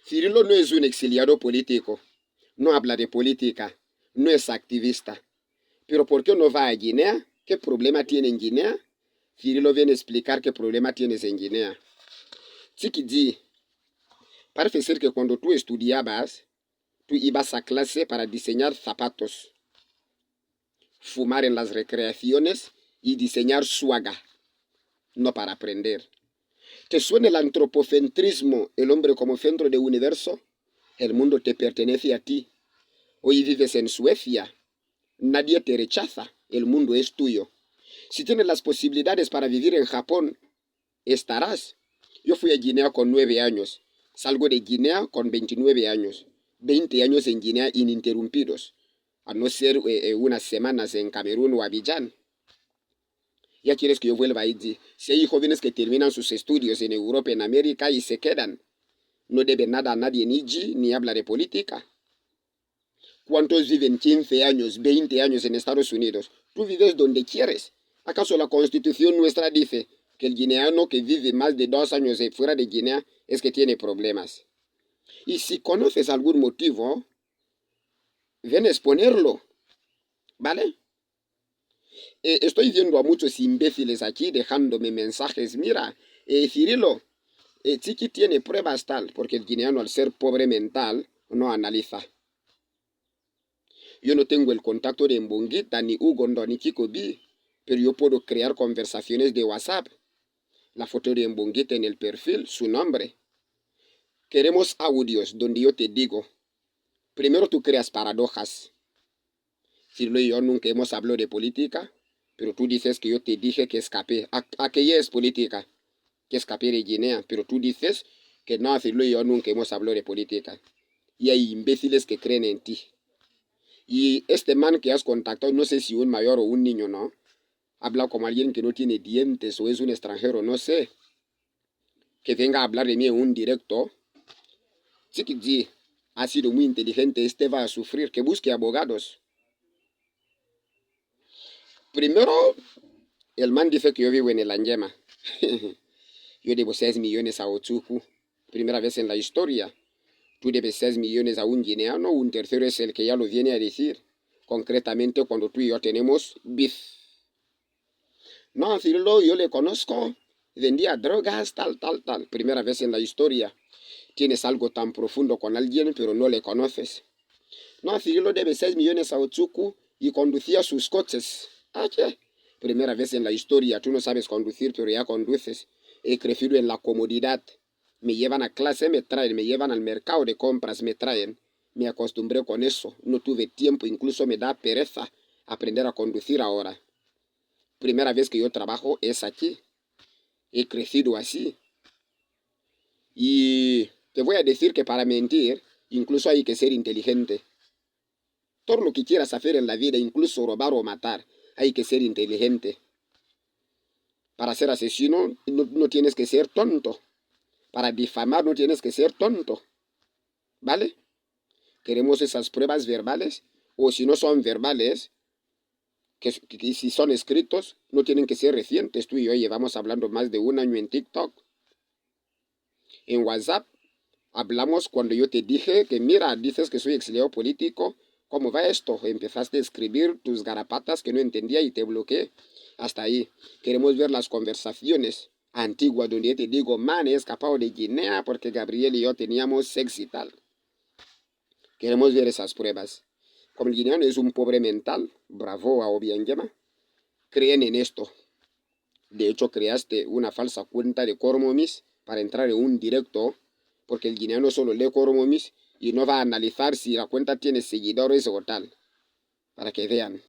Cirilo no es un exiliado político, no habla de política, no es activista. Pero ¿por qué no va a Guinea? ¿Qué problema tiene en Guinea? Cirilo viene a explicar qué problema tienes en Guinea. Tiki parece ser que cuando tú estudiabas, tú ibas a clase para diseñar zapatos, fumar en las recreaciones y diseñar suaga, no para aprender. ¿Te suena el antropocentrismo, el hombre como centro del universo? El mundo te pertenece a ti. Hoy vives en Suecia. Nadie te rechaza. El mundo es tuyo. Si tienes las posibilidades para vivir en Japón, estarás. Yo fui a Guinea con 9 años. Salgo de Guinea con 29 años. 20 años en Guinea ininterrumpidos. A no ser unas semanas en Camerún o Abidjan. Ya quieres que yo vuelva allí. Si hay jóvenes que terminan sus estudios en Europa, en América y se quedan. No deben nada a nadie en allí, ni habla de política. ¿Cuántos viven 15 años, 20 años en Estados Unidos? Tú vives donde quieres. ¿Acaso la Constitución nuestra dice que el guineano que vive más de 2 años fuera de Guinea es que tiene problemas? Y si conoces algún motivo, ven a exponerlo, ¿vale? Estoy viendo a muchos imbéciles aquí dejándome mensajes. Mira, Cirilo, Tiki tiene pruebas tal, porque el guineano al ser pobre mental no analiza. Yo no tengo el contacto de Mbonguita, ni Ugondo, ni Kiko B, pero yo puedo crear conversaciones de WhatsApp. La foto de Mbonguita en el perfil, su nombre. Queremos audios donde yo te digo, primero tú creas paradojas. Cirilo y yo nunca hemos hablado de política, pero tú dices que yo te dije que escapé. ¿A qué es política? Que escapé de Guinea, pero tú dices que no, Cirilo y yo nunca hemos hablado de política. Y hay imbéciles que creen en ti. Y este man que has contactado, no sé si un mayor o un niño, ¿no? Habla como alguien que no tiene dientes o es un extranjero, no sé. Que venga a hablar de mí en un directo. Chiquiji ha sido muy inteligente, este va a sufrir, que busque abogados. Primero, el man dice que yo vivo en el Anyema. Yo debo 6 millones a Otsuku. Primera vez en la historia. Tú debes 6 millones a un guineano, un tercero es el que ya lo viene a decir. Concretamente cuando tú y yo tenemos beef. No, Cirilo, yo le conozco. Vendía drogas, tal. Primera vez en la historia. Tienes algo tan profundo con alguien, pero no le conoces. No, Cirilo debe 6 millones a Otsuku y conducía sus coches. Ah, ¿qué? Primera vez en la historia. Tú no sabes conducir, pero ya conduces. He crecido en la comodidad. Me llevan a clase, me traen. Me llevan al mercado de compras, me traen. Me acostumbré con eso. No tuve tiempo, incluso me da pereza aprender a conducir ahora. Primera vez que yo trabajo es aquí. He crecido así. Y te voy a decir que para mentir, incluso hay que ser inteligente. Todo lo que quieras hacer en la vida, incluso robar o matar, hay que ser inteligente. Para ser asesino no tienes que ser tonto. Para difamar no tienes que ser tonto. ¿Vale? Queremos esas pruebas verbales. O si no son verbales, que si son escritos, no tienen que ser recientes. Tú y yo llevamos hablando más de 1 año en TikTok. En WhatsApp hablamos cuando yo te dije que mira, dices que soy exiliado político. ¿Cómo va esto? Empezaste a escribir tus garapatas que no entendía y te bloqueé. Hasta ahí. Queremos ver las conversaciones antiguas donde yo te digo, man, he escapado de Guinea porque Gabriel y yo teníamos sexo y tal. Queremos ver esas pruebas. Como el guineano es un pobre mental, bravo a Obiangema, creen en esto. De hecho, creaste una falsa cuenta de Cormomis para entrar en un directo, porque el guineano solo lee Cormomis y no va a analizar si la cuenta tiene seguidores o tal, para que vean.